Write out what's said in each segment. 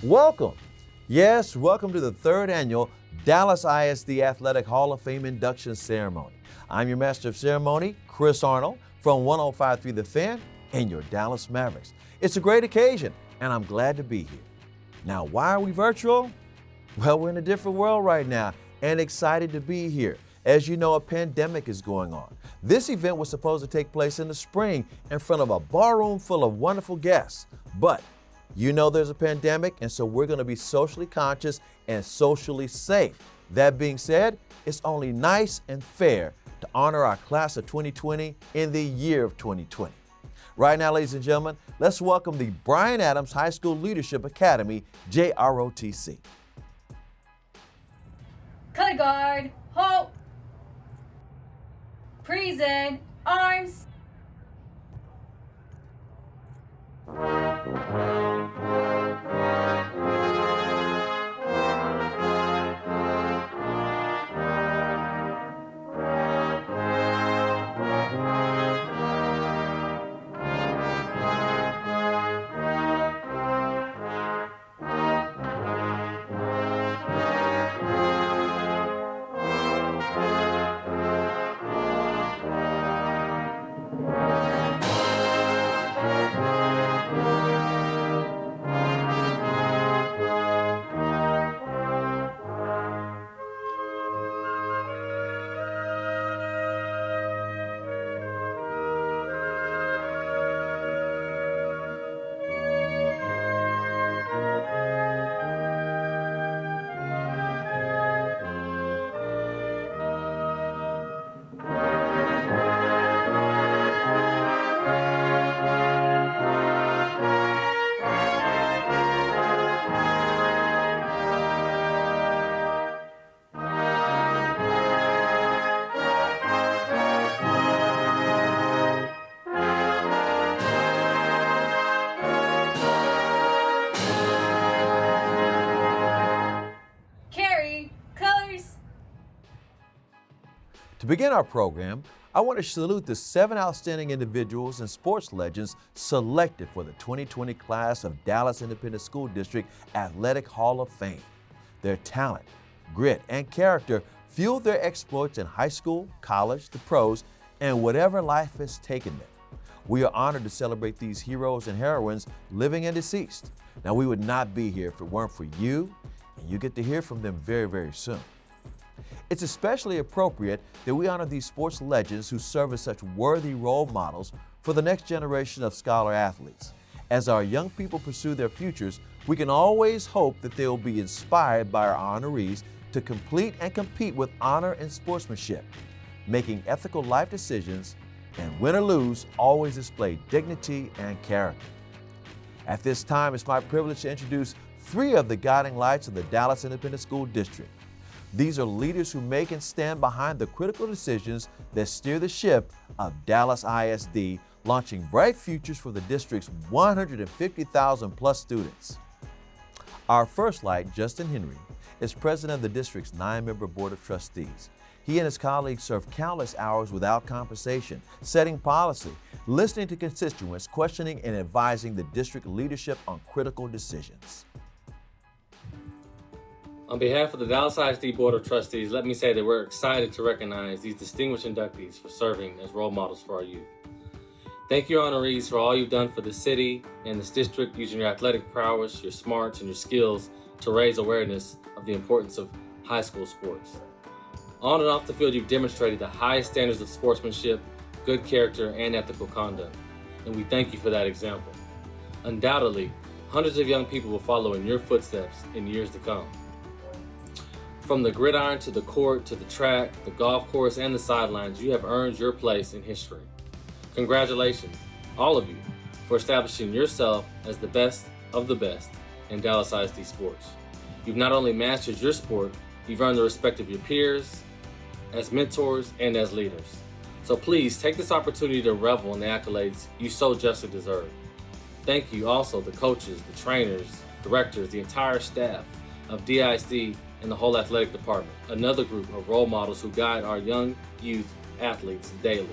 Welcome. Yes, welcome to the third annual Dallas ISD Athletic Hall of Fame induction ceremony. I'm your master of ceremony, Chris Arnold, from 105.3 The Fan and your Dallas Mavericks. It's a great occasion, and I'm glad to be here. Now, why are we virtual? Well, we're in a different world right now and excited to be here. As you know, a pandemic is going on. This event was supposed to take place in the spring in front of a ballroom full of wonderful guests. But you know there's a pandemic, and so we're going to be socially conscious and socially safe. That being said, it's only nice and fair to honor our class of 2020 in the year of 2020. Right now, ladies and gentlemen, let's welcome the Bryan Adams High School Leadership Academy, JROTC. Color guard, halt. Present, arms. To begin our program, I want to salute the 7 outstanding individuals and sports legends selected for the 2020 class of Dallas Independent School District Athletic Hall of Fame. Their talent, grit, and character fueled their exploits in high school, college, the pros, and whatever life has taken them. We are honored to celebrate these heroes and heroines, living and deceased. Now, we would not be here if it weren't for you, and you get to hear from them very, very soon. It's especially appropriate that we honor these sports legends who serve as such worthy role models for the next generation of scholar athletes. As our young people pursue their futures, we can always hope that they will be inspired by our honorees to complete and compete with honor and sportsmanship, making ethical life decisions, and win or lose, always display dignity and character. At this time, it's my privilege to introduce 3 of the guiding lights of the Dallas Independent School District. These are leaders who make and stand behind the critical decisions that steer the ship of Dallas ISD, launching bright futures for the district's 150,000 plus students. Our first light, Justin Henry, is president of the district's 9-member board of trustees. He and his colleagues serve countless hours without compensation, setting policy, listening to constituents, questioning and advising the district leadership on critical decisions. On behalf of the Dallas ISD Board of Trustees, let me say that we're excited to recognize these distinguished inductees for serving as role models for our youth. Thank you, honorees, for all you've done for the city and this district, using your athletic prowess, your smarts, and your skills to raise awareness of the importance of high school sports. On and off the field, you've demonstrated the highest standards of sportsmanship, good character, and ethical conduct, and we thank you for that example. Undoubtedly, hundreds of young people will follow in your footsteps in years to come. From the gridiron to the court to the track, the golf course, and the sidelines, you have earned your place in history. Congratulations, all of you, for establishing yourself as the best of the best in Dallas ISD sports. You've not only mastered your sport, you've earned the respect of your peers, as mentors, and as leaders. So please take this opportunity to revel in the accolades you so justly deserve. Thank you also the coaches, the trainers, directors, the entire staff of DISD and the whole athletic department, another group of role models who guide our young youth athletes daily.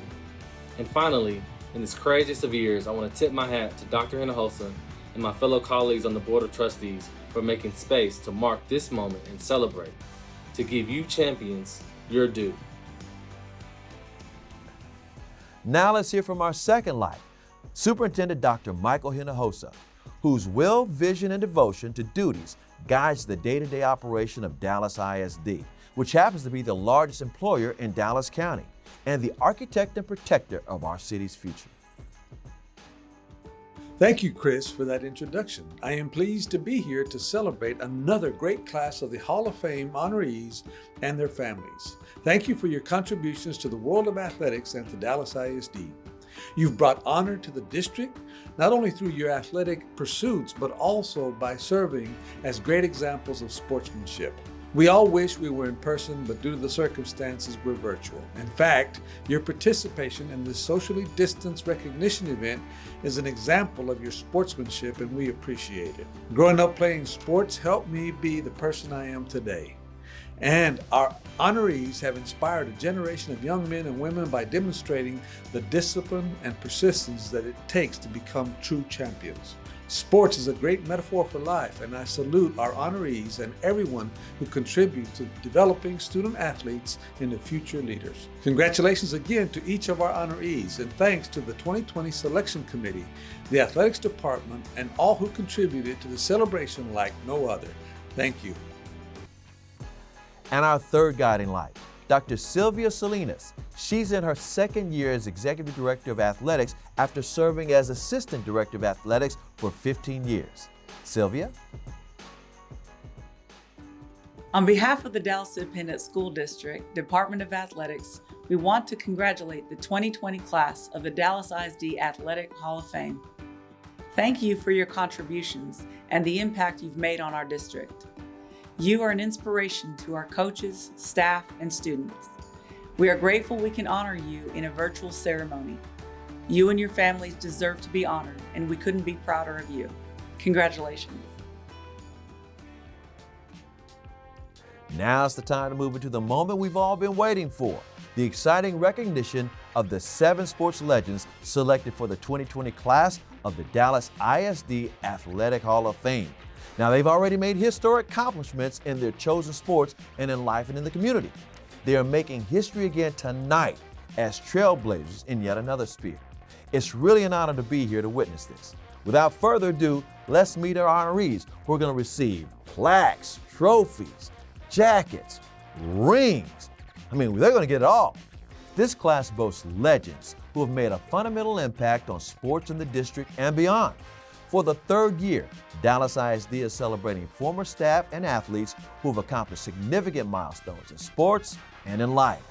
And finally, in this craziest of years, I want to tip my hat to Dr. Hinojosa and my fellow colleagues on the Board of Trustees for making space to mark this moment and celebrate, to give you champions your due. Now let's hear from our second light, Superintendent Dr. Michael Hinojosa, whose will, vision, and devotion to duties guides the day-to-day operation of Dallas ISD, which happens to be the largest employer in Dallas County and the architect and protector of our city's future. Thank you, Chris, for that introduction. I am pleased to be here to celebrate another great class of the Hall of Fame honorees and their families. Thank you for your contributions to the world of athletics and to Dallas ISD. You've brought honor to the district, not only through your athletic pursuits, but also by serving as great examples of sportsmanship. We all wish we were in person, but due to the circumstances, we're virtual. In fact, your participation in this socially distanced recognition event is an example of your sportsmanship, and we appreciate it. Growing up playing sports helped me be the person I am today. And our honorees have inspired a generation of young men and women by demonstrating the discipline and persistence that it takes to become true champions. Sports is a great metaphor for life, and I salute our honorees and everyone who contributes to developing student athletes into future leaders. Congratulations again to each of our honorees, and thanks to the 2020 Selection Committee, the Athletics Department, and all who contributed to the celebration like no other. Thank you. And our third guiding light, Dr. Sylvia Salinas. She's in her second year as Executive Director of Athletics after serving as Assistant Director of Athletics for 15 years. Sylvia? On behalf of the Dallas Independent School District, Department of Athletics, we want to congratulate the 2020 class of the Dallas ISD Athletic Hall of Fame. Thank you for your contributions and the impact you've made on our district. You are an inspiration to our coaches, staff, and students. We are grateful we can honor you in a virtual ceremony. You and your families deserve to be honored, and we couldn't be prouder of you. Congratulations. Now's the time to move into the moment we've all been waiting for, the exciting recognition of the 7 sports legends selected for the 2020 class of the Dallas ISD Athletic Hall of Fame. Now, they've already made historic accomplishments in their chosen sports and in life and in the community. They are making history again tonight as trailblazers in yet another sphere. It's really an honor to be here to witness this. Without further ado, let's meet our honorees who are going to receive plaques, trophies, jackets, rings. They're going to get it all. This class boasts legends who have made a fundamental impact on sports in the district and beyond. For the third year, Dallas ISD is celebrating former staff and athletes who have accomplished significant milestones in sports and in life.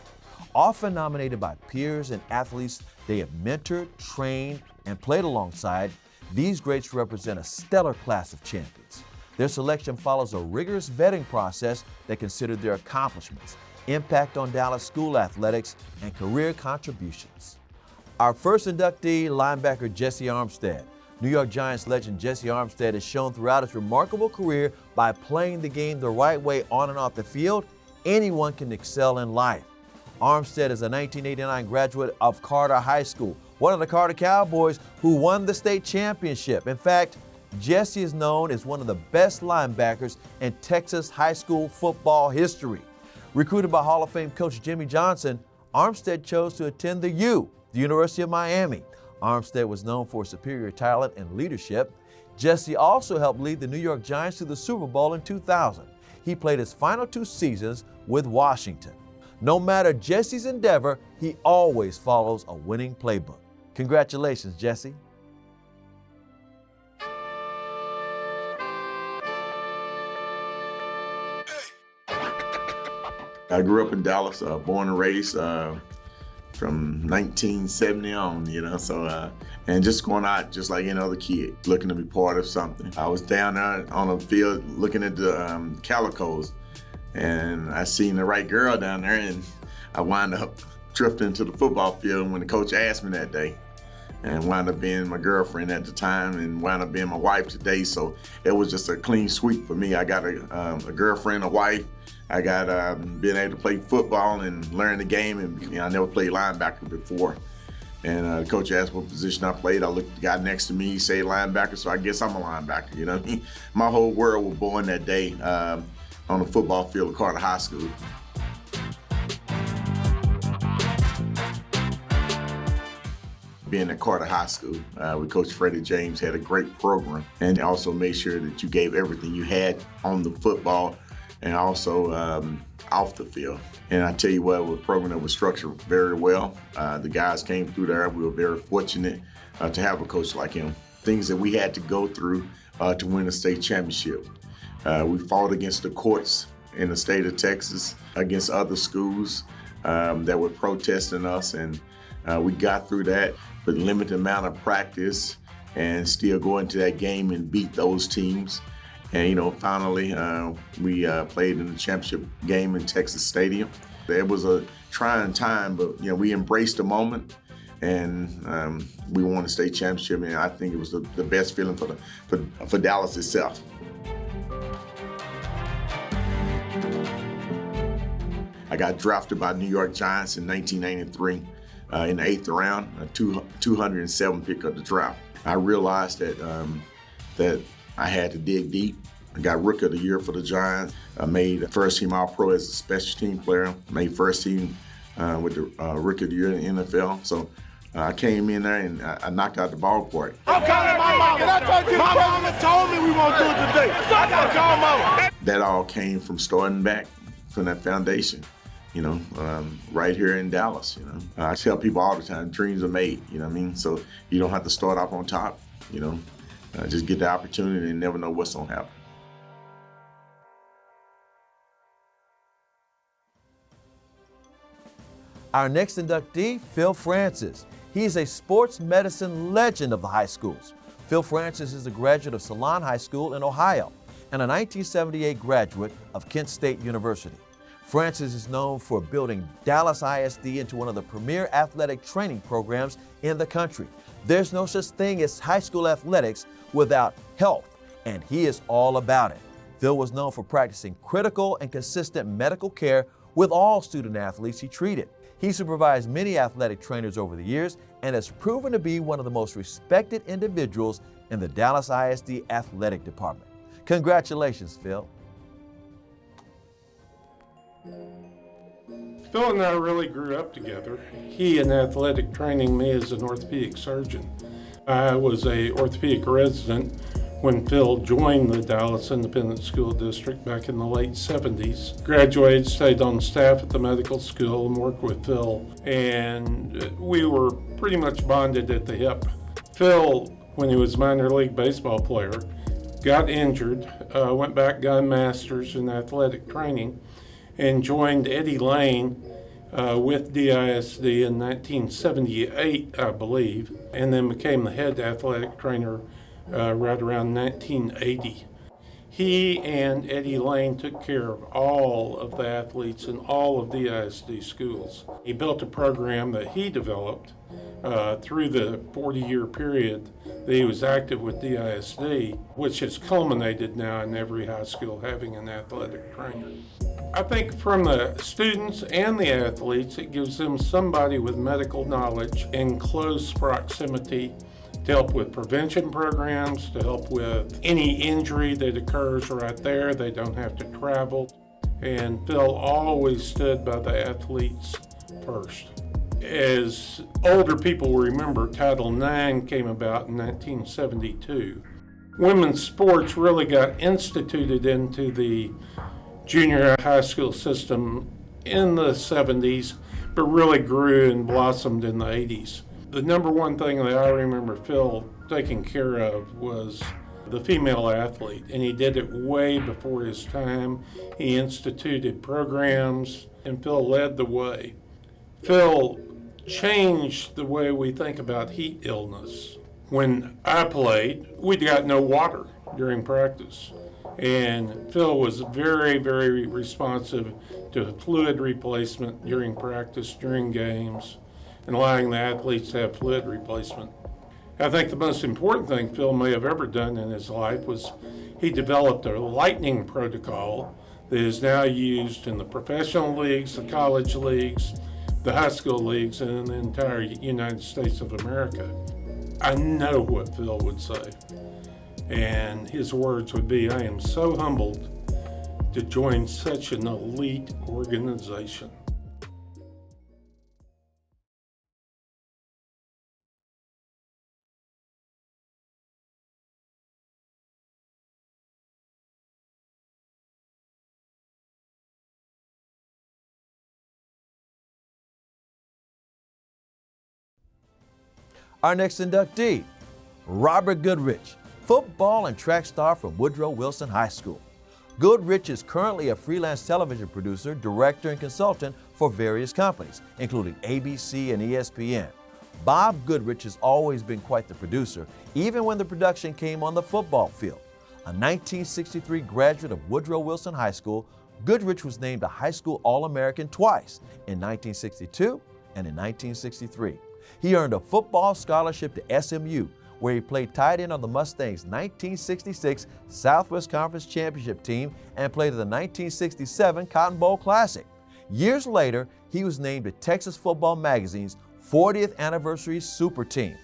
Often nominated by peers and athletes they have mentored, trained, and played alongside, these greats represent a stellar class of champions. Their selection follows a rigorous vetting process that considers their accomplishments, impact on Dallas school athletics, and career contributions. Our first inductee, linebacker Jesse Armstead. New York Giants legend Jesse Armstead has shown throughout his remarkable career by playing the game the right way on and off the field, anyone can excel in life. Armstead is a 1989 graduate of Carter High School, one of the Carter Cowboys who won the state championship. In fact, Jesse is known as one of the best linebackers in Texas high school football history. Recruited by Hall of Fame coach Jimmy Johnson, Armstead chose to attend the University of Miami. Armstead was known for superior talent and leadership. Jesse also helped lead the New York Giants to the Super Bowl in 2000. He played his final 2 seasons with Washington. No matter Jesse's endeavor, he always follows a winning playbook. Congratulations, Jesse. I grew up in Dallas, born and raised from 1970 on, and just going out just like any other kid, looking to be part of something. I was down there on the field looking at the calicos, and I seen the right girl down there, and I wound up drifting to the football field when the coach asked me that day, and wound up being my girlfriend at the time and wound up being my wife today. So it was just a clean sweep for me. I got a girlfriend, a wife. I got being able to play football and learn the game, and I never played linebacker before. And the coach asked what position I played. I looked at the guy next to me, he said linebacker, so I guess I'm a linebacker, you know what I mean? My whole world was born that day on the football field at Carter High School. Being at Carter High School with Coach Freddie James had a great program, and also made sure that you gave everything you had on the football and also off the field. And I tell you what, it was a program that was structured very well. The guys came through there. We were very fortunate to have a coach like him. Things that we had to go through to win a state championship. We fought against the courts in the state of Texas, against other schools that were protesting us, and we got through that with limited amount of practice and still go into that game and beat those teams. And, you know, finally, we played in the championship game in Texas Stadium. It was a trying time, but, you know, we embraced the moment, and we won the state championship, and I think it was the best feeling for Dallas itself. I got drafted by New York Giants in 1993 in the 8th round, a 207 pick of the draft. I realized that I had to dig deep. I got Rookie of the Year for the Giants. I made first team All-Pro as a special team player. Made first team with the Rookie of the Year in the NFL. So I came in there and I knocked out the ballpark. I'm calling my mama. My mama told me we won't do it today. I gotta call mama. That all came from starting back from that foundation, you know, right here in Dallas, you know. I tell people all the time, dreams are made, you know what I mean? So you don't have to start off on top, you know. Just get the opportunity and never know what's gonna happen. Our next inductee, Phil Francis. He's a sports medicine legend of the high schools. Phil Francis is a graduate of Salon High School in Ohio and a 1978 graduate of Kent State University. Francis is known for building Dallas ISD into one of the premier athletic training programs in the country. There's no such thing as high school athletics without health, and he is all about it. Phil was known for practicing critical and consistent medical care with all student athletes he treated. He supervised many athletic trainers over the years and has proven to be one of the most respected individuals in the Dallas ISD athletic department. Congratulations, Phil. Phil and I really grew up together. He in athletic training, me as an orthopedic surgeon. I was a orthopedic resident when Phil joined the Dallas Independent School District back in the late 70s. Graduated, stayed on staff at the medical school and worked with Phil, and we were pretty much bonded at the hip. Phil, when he was a minor league baseball player, got injured, went back, got a master's in athletic training, and joined Eddie Lane with DISD in 1978, I believe, and then became the head athletic trainer right around 1980. He and Eddie Lane took care of all of the athletes in all of the ISD schools. He built a program that he developed through the 40-year period that he was active with DISD, which has culminated now in every high school having an athletic trainer. I think from the students and the athletes, it gives them somebody with medical knowledge in close proximity to help with prevention programs, to help with any injury that occurs right there. They don't have to travel. And Phil always stood by the athletes first. As older people will remember, Title IX came about in 1972. Women's sports really got instituted into the junior high school system in the 70s, but really grew and blossomed in the 80s. The number one thing that I remember Phil taking care of was the female athlete, and he did it way before his time. He instituted programs, and Phil led the way. Phil changed the way we think about heat illness. When I played, we got no water during practice. And Phil was very, very responsive to fluid replacement during practice, during games, and allowing the athletes to have fluid replacement. I think the most important thing Phil may have ever done in his life was he developed a lightning protocol that is now used in the professional leagues, the college leagues, the high school leagues in the entire United States of America. I know what Phil would say. And his words would be, I am so humbled to join such an elite organization. Our next inductee, Robert Goodrich, football and track star from Woodrow Wilson High School. Goodrich is currently a freelance television producer, director, and consultant for various companies, including ABC and ESPN. Bob Goodrich has always been quite the producer, even when the production came on the football field. A 1963 graduate of Woodrow Wilson High School, Goodrich was named a high school All-American twice, in 1962 and in 1963. He earned a football scholarship to SMU, where he played tight end on the Mustangs' 1966 Southwest Conference Championship team and played in the 1967 Cotton Bowl Classic. Years later, he was named to Texas Football Magazine's 40th Anniversary Super Team.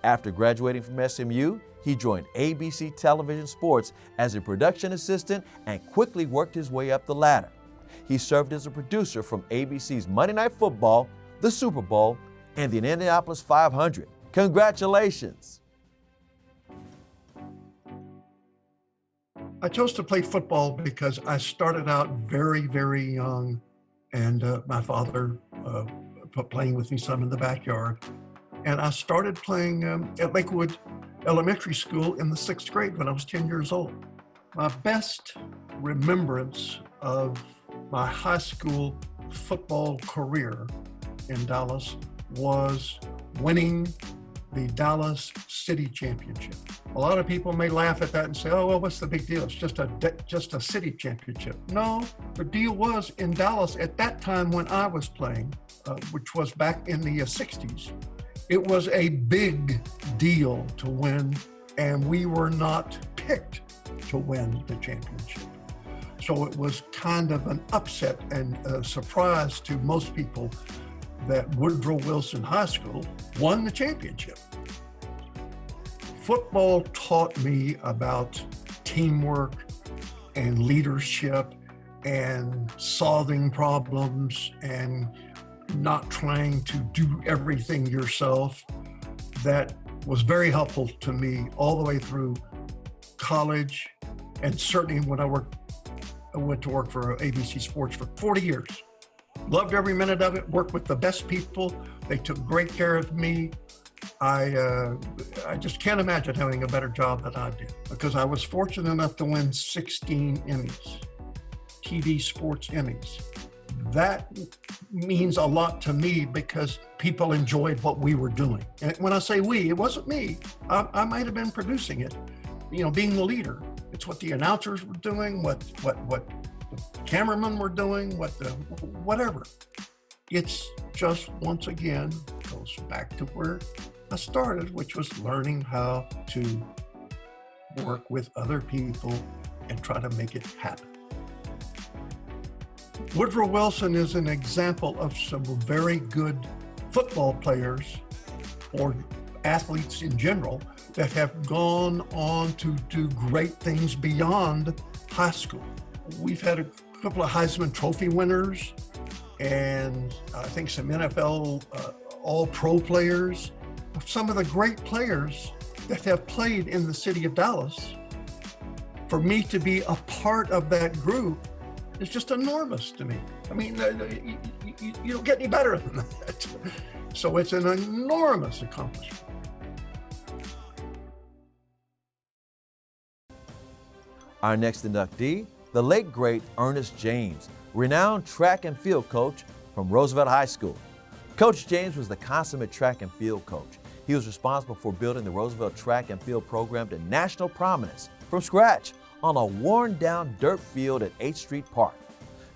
After graduating from SMU, he joined ABC Television Sports as a production assistant and quickly worked his way up the ladder. He served as a producer from ABC's Monday Night Football, the Super Bowl, and the Indianapolis 500. Congratulations! I chose to play football because I started out very, very young, and my father playing with me some in the backyard. And I started playing at Lakewood Elementary School in the 6th grade when I was 10 years old. My best remembrance of my high school football career in Dallas was winning the Dallas City Championship. A lot of people may laugh at that and say, oh, well, what's the big deal? It's just a city championship. No, the deal was in Dallas at that time when I was playing, which was back in the 60s, it was a big deal to win, and we were not picked to win the championship. So it was kind of an upset and a surprise to most people that Woodrow Wilson High School won the championship. Football taught me about teamwork and leadership and solving problems and not trying to do everything yourself. That was very helpful to me all the way through college, and certainly when I went to work for ABC Sports for 40 years. Loved every minute of it, worked with the best people. They took great care of me. I just can't imagine having a better job than I did, because I was fortunate enough to win 16 Emmys, TV sports Emmys. That means a lot to me because people enjoyed what we were doing. And when I say we, it wasn't me. I might have been producing it, being the leader. It's what the announcers were doing, what the cameramen were doing, whatever. It's just, once again, goes back to where I started, which was learning how to work with other people and try to make it happen. Woodrow Wilson is an example of some very good football players or athletes in general that have gone on to do great things beyond high school. We've had a couple of Heisman Trophy winners and I think some NFL all-pro players. Some of the great players that have played in the city of Dallas. For me to be a part of that group is just enormous to me. I mean, you don't get any better than that. So it's an enormous accomplishment. Our next inductee, the late great Ernest James, renowned track and field coach from Roosevelt High School. Coach James was the consummate track and field coach. He was responsible for building the Roosevelt track and field program to national prominence from scratch on a worn-down dirt field at 8th Street Park.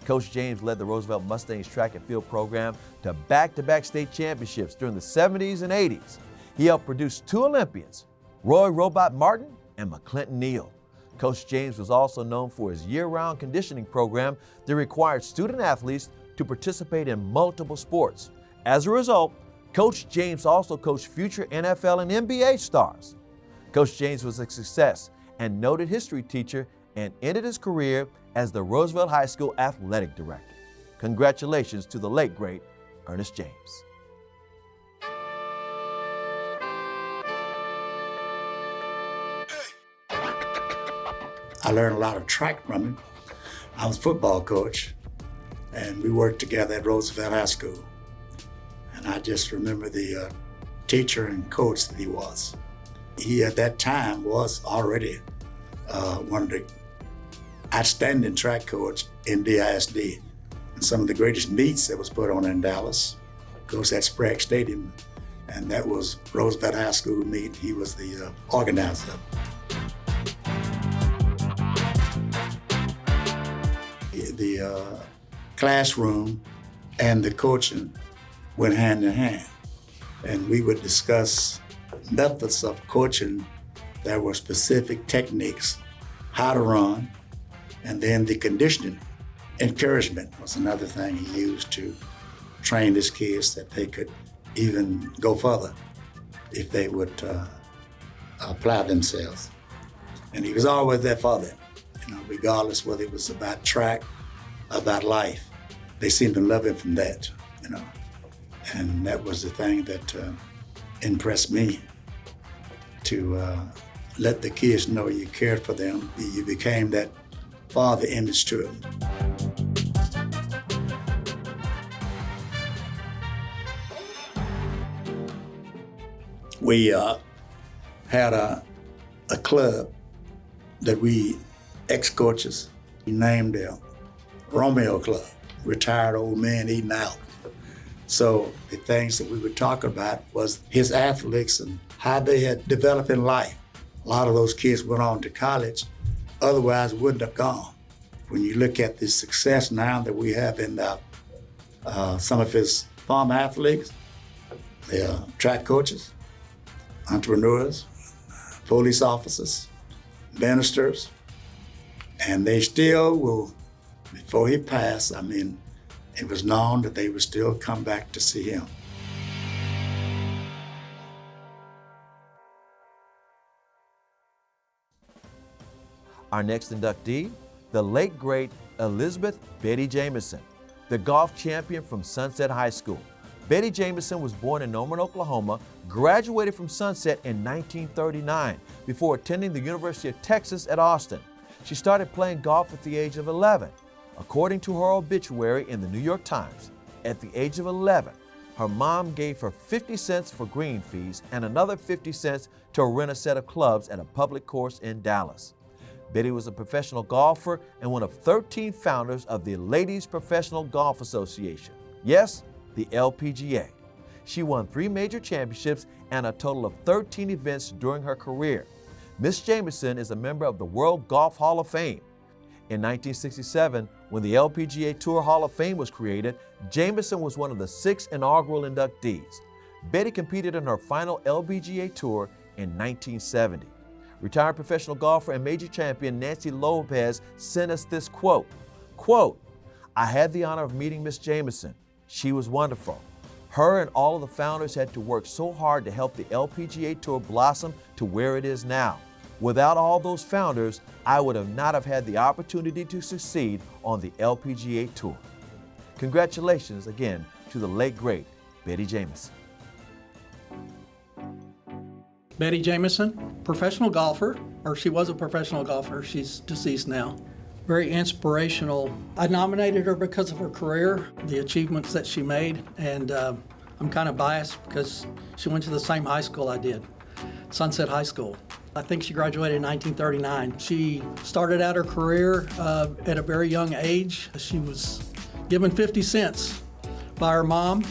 Coach James led the Roosevelt Mustangs track and field program to back-to-back state championships during the 70s and 80s. He helped produce 2 Olympians, Roy Robot Martin and McClinton Neal. Coach James was also known for his year-round conditioning program that required student athletes to participate in multiple sports. As a result, Coach James also coached future NFL and NBA stars. Coach James was a success and noted history teacher and ended his career as the Roosevelt High School athletic director. Congratulations to the late, great Ernest James. I learned a lot of track from him. I was a football coach, and we worked together at Roosevelt High School. And I just remember the teacher and coach that he was. He, at that time, was already one of the outstanding track coach in the ISD. And some of the greatest meets that was put on in Dallas goes at Sprague Stadium, and that was Roosevelt High School meet. He was the organizer. The classroom and the coaching went hand in hand, and we would discuss methods of coaching that were specific techniques, how to run, and then the conditioning. Encouragement was another thing he used to train his kids that they could even go further if they would apply themselves. And he was always there for them, regardless whether it was about track, about life. They seemed to love him from that, And that was the thing that impressed me, to let the kids know you cared for them. You became that father image to them. We had a club that we ex-coaches named the Romeo Club, retired old men eating out. So the things that we were talking about was his athletes and how they had developed in life. A lot of those kids went on to college, otherwise wouldn't have gone. When you look at the success now that we have in some of his former athletes, they're track coaches, entrepreneurs, police officers, ministers, and they still will, before he passed, it was known that they would still come back to see him. Our next inductee, the late great Elizabeth Betty Jameson, the golf champion from Sunset High School. Betty Jameson was born in Norman, Oklahoma, graduated from Sunset in 1939 before attending the University of Texas at Austin. She started playing golf at the age of 11. According to her obituary in the New York Times, at the age of 11, her mom gave her 50 cents for green fees and another 50 cents to rent a set of clubs at a public course in Dallas. Betty was a professional golfer and one of 13 founders of the Ladies Professional Golf Association. Yes, the LPGA. She won 3 major championships and a total of 13 events during her career. Miss Jameson is a member of the World Golf Hall of Fame. In 1967, when the LPGA Tour Hall of Fame was created, Jameson was one of the 6 inaugural inductees. Betty competed in her final LPGA Tour in 1970. Retired professional golfer and major champion Nancy Lopez sent us this quote, "I had the honor of meeting Miss Jameson. She was wonderful. Her and all of the founders had to work so hard to help the LPGA Tour blossom to where it is now. Without all those founders, I would not have had the opportunity to succeed on the LPGA Tour." Congratulations again to the late, great Betty Jameson. Betty Jameson, professional golfer, or she was a professional golfer. She's deceased now. Very inspirational. I nominated her because of her career, the achievements that she made, and I'm kind of biased because she went to the same high school I did, Sunset High School. I think she graduated in 1939. She started out her career at a very young age. She was given 50 cents by her mom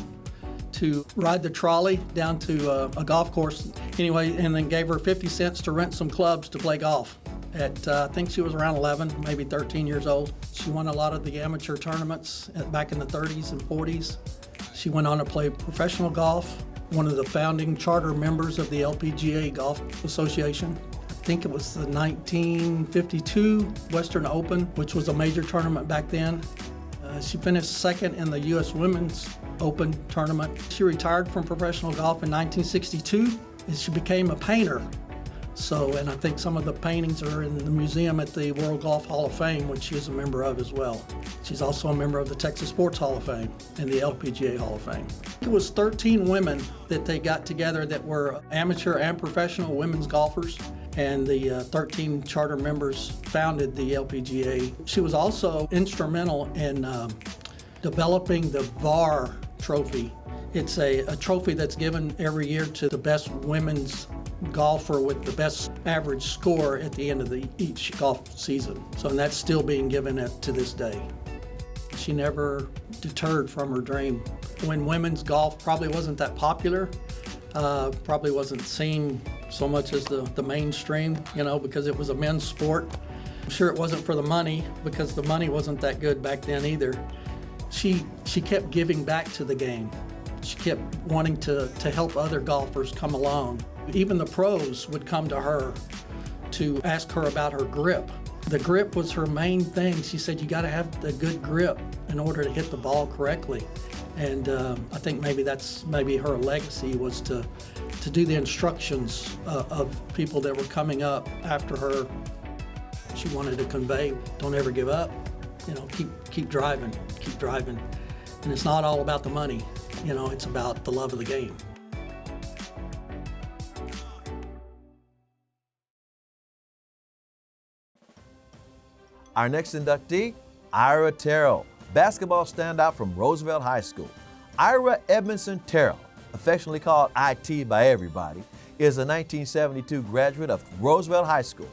to ride the trolley down to a golf course anyway, and then gave her 50 cents to rent some clubs to play golf. At I think she was around 11, maybe 13 years old. She won a lot of the amateur tournaments back in the 30s and 40s. She went on to play professional golf, one of the founding charter members of the LPGA Golf Association. I think it was the 1952 Western Open, which was a major tournament back then. She finished second in the U.S. Women's Open tournament. She retired from professional golf in 1962, and she became a painter. And I think some of the paintings are in the museum at the World Golf Hall of Fame, which she is a member of as well. She's also a member of the Texas Sports Hall of Fame and the LPGA Hall of Fame. It was 13 women that they got together that were amateur and professional women's golfers, and the 13 charter members founded the LPGA. She was also instrumental in developing the VAR trophy. It's a trophy that's given every year to the best women's golfer with the best average score at the end of each golf season. And that's still being given to this day. She never deterred from her dream. When women's golf probably wasn't that popular, probably wasn't seen so much as the mainstream, because it was a men's sport. I'm sure it wasn't for the money, because the money wasn't that good back then either. She kept giving back to the game. She kept wanting to help other golfers come along. Even the pros would come to her to ask her about her grip. The grip was her main thing. She said, you got to have the good grip in order to hit the ball correctly. And I think maybe her legacy was to do the instructions of people that were coming up after her. She wanted to convey, don't ever give up, keep driving. And it's not all about the money, it's about the love of the game. Our next inductee, Ira Terrell, basketball standout from Roosevelt High School. Ira Edmondson Terrell, affectionately called IT by everybody, is a 1972 graduate of Roosevelt High School.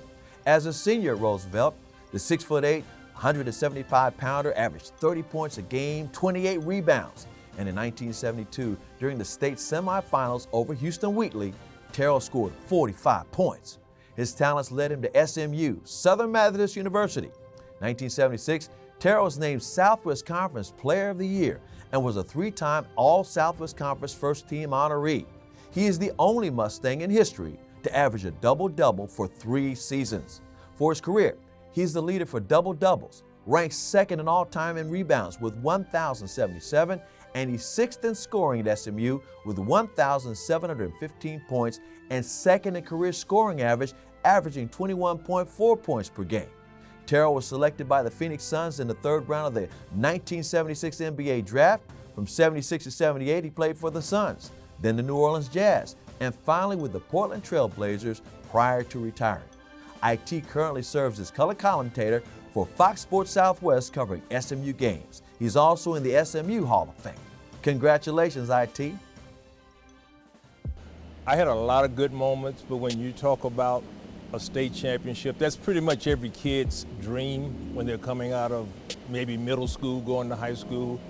As a senior at Roosevelt, the 6'8", 175-pounder averaged 30 points a game, 28 rebounds. And in 1972, during the state semifinals over Houston Wheatley, Terrell scored 45 points. His talents led him to SMU, Southern Methodist University. 1976, Terrell was named Southwest Conference Player of the Year and was a 3-time All-Southwest Conference first-team honoree. He is the only Mustang in history to average a double-double for 3 seasons. For his career, he's the leader for double-doubles, ranks second in all-time in rebounds with 1,077, and he's 6th in scoring at SMU with 1,715 points and second in career scoring average, averaging 21.4 points per game. Terrell was selected by the Phoenix Suns in the 3rd round of the 1976 NBA draft. From 76 to 78, he played for the Suns, then the New Orleans Jazz, and finally with the Portland Trail Blazers prior to retiring. IT currently serves as color commentator for Fox Sports Southwest covering SMU games. He's also in the SMU Hall of Fame. Congratulations, IT. I had a lot of good moments, but when you talk about a state championship, that's pretty much every kid's dream when they're coming out of maybe middle school, going to high school.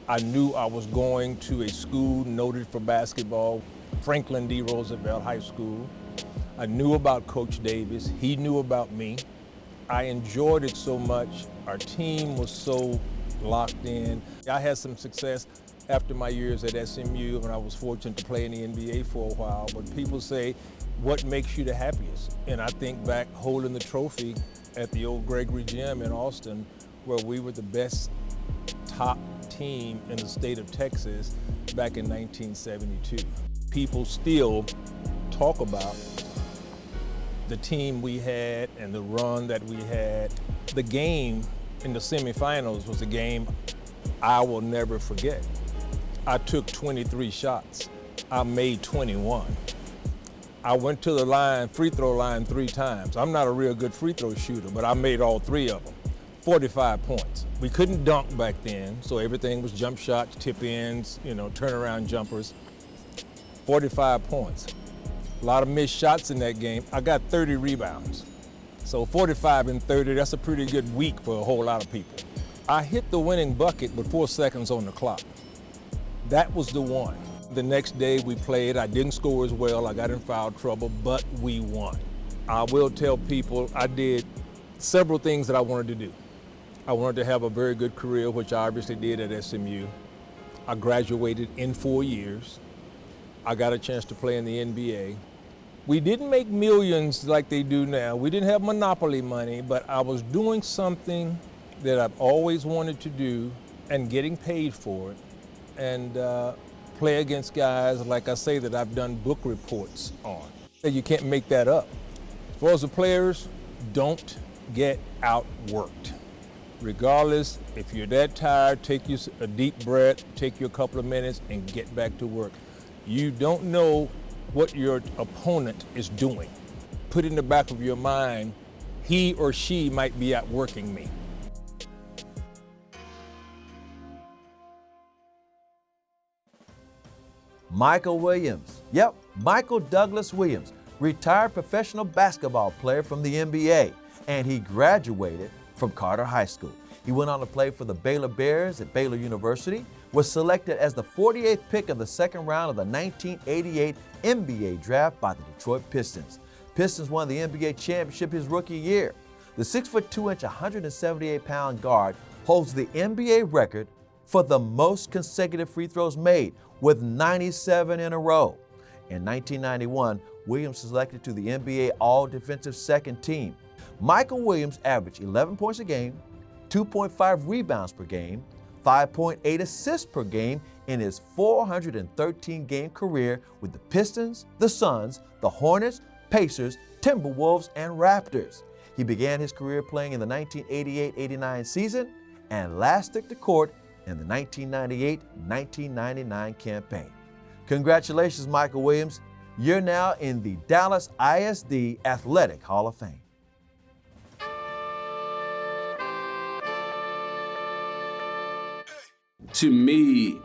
I knew I was going to a school noted for basketball, Franklin D. Roosevelt High School. I knew about Coach Davis. He knew about me. I enjoyed it so much. Our team was so locked in. I had some success after my years at SMU, and I was fortunate to play in the NBA for a while. But people say, what makes you the happiest? And I think back holding the trophy at the old Gregory Gym in Austin, where we were the best top team in the state of Texas back in 1972. People still talk about the team we had and the run that we had. The game in the semifinals was a game I will never forget. I took 23 shots. I made 21. I went to the line, free throw line 3 times. I'm not a real good free throw shooter, but I made all 3 of them. 45 points. We couldn't dunk back then, so everything was jump shots, tip ins, turnaround jumpers. 45 points. A lot of missed shots in that game. I got 30 rebounds. So 45 and 30, that's a pretty good week for a whole lot of people. I hit the winning bucket with 4 seconds on the clock. That was the one. The next day we played. I didn't score as well. I got in foul trouble, but we won. I will tell people I did several things that I wanted to do. I wanted to have a very good career, which I obviously did at SMU. I graduated in 4 years. I got a chance to play in the NBA. We didn't make millions like they do now. We didn't have monopoly money, but I was doing something that I've always wanted to do and getting paid for it, and play against guys, like I say, that I've done book reports on. You can't make that up. As far as the players, don't get outworked. Regardless, if you're that tired, take you a deep breath, take you a couple of minutes, and get back to work. You don't know what your opponent is doing. Put in the back of your mind, he or she might be outworking me. Michael Williams. Yep, Michael Douglas Williams, retired professional basketball player from the NBA, and he graduated from Carter High School. He went on to play for the Baylor Bears at Baylor University, was selected as the 48th pick of the second round of the 1988 NBA draft by the Detroit Pistons. Pistons won the NBA championship his rookie year. The 6'2", 178-pound guard holds the NBA record for the most consecutive free throws made, with 97 in a row. In 1991, Williams was selected to the NBA All-Defensive Second Team. Michael Williams averaged 11 points a game, 2.5 rebounds per game, 5.8 assists per game in his 413-game career with the Pistons, the Suns, the Hornets, Pacers, Timberwolves, and Raptors. He began his career playing in the 1988-89 season and last took the court in the 1998-1999 campaign. Congratulations, Michael Williams. You're now in the Dallas ISD Athletic Hall of Fame. To me,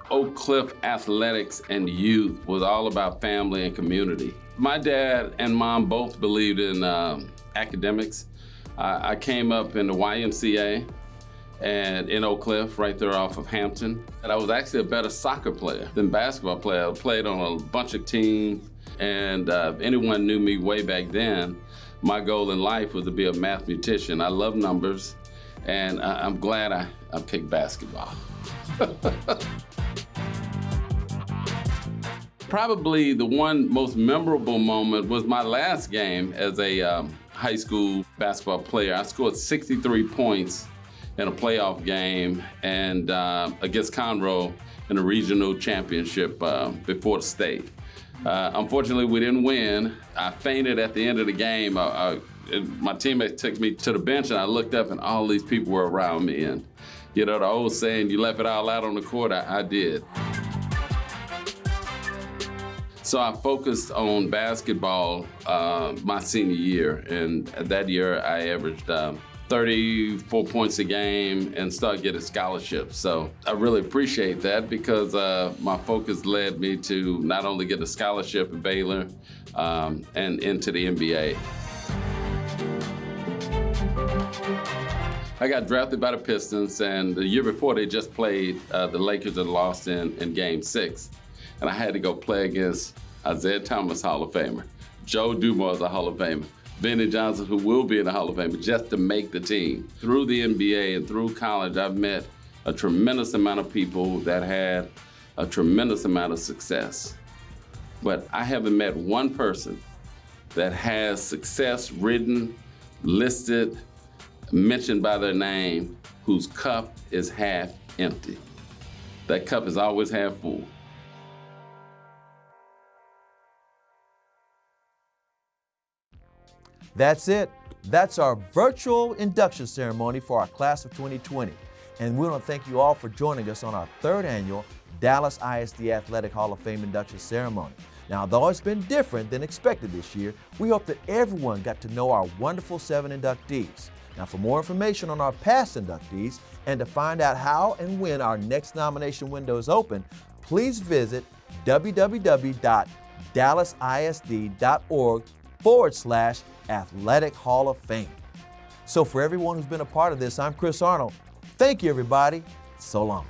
Oak Cliff athletics and youth was all about family and community. My dad and mom both believed in academics. I came up in the YMCA and in Oak Cliff, right there off of Hampton. And I was actually a better soccer player than basketball player. I played on a bunch of teams, and if anyone knew me way back then, my goal in life was to be a mathematician. I love numbers, and I'm glad I picked basketball. Probably the one most memorable moment was my last game as a high school basketball player. I scored 63 points in a playoff game and against Conroe in a regional championship before the state. Unfortunately, we didn't win. I fainted at the end of the game. My teammate took me to the bench and I looked up and all these people were around me. And you know, the old saying, you left it all out on the court, I did. So I focused on basketball my senior year, and that year I averaged 34 points a game and started getting scholarships. So I really appreciate that because my focus led me to not only get a scholarship at Baylor and into the NBA. I got drafted by the Pistons, and the year before they just played the Lakers and lost in Game 6. And I had to go play against Isaiah Thomas, Hall of Famer, Joe Dumars, a Hall of Famer, Benny Johnson, who will be in the Hall of Fame, just to make the team. Through the NBA and through college, I've met a tremendous amount of people that had a tremendous amount of success. But I haven't met one person that has success written, listed, mentioned by their name, whose cup is half empty. That cup is always half full. That's it. That's our virtual induction ceremony for our class of 2020. And we want to thank you all for joining us on our third annual Dallas ISD Athletic Hall of Fame induction ceremony. Now, though it's been different than expected this year, we hope that everyone got to know our wonderful 7 inductees. Now, for more information on our past inductees and to find out how and when our next nomination window is open, please visit www.dallasisd.org/Athletic Hall of Fame. So for everyone who's been a part of this, I'm Chris Arnold. Thank you, everybody. So long.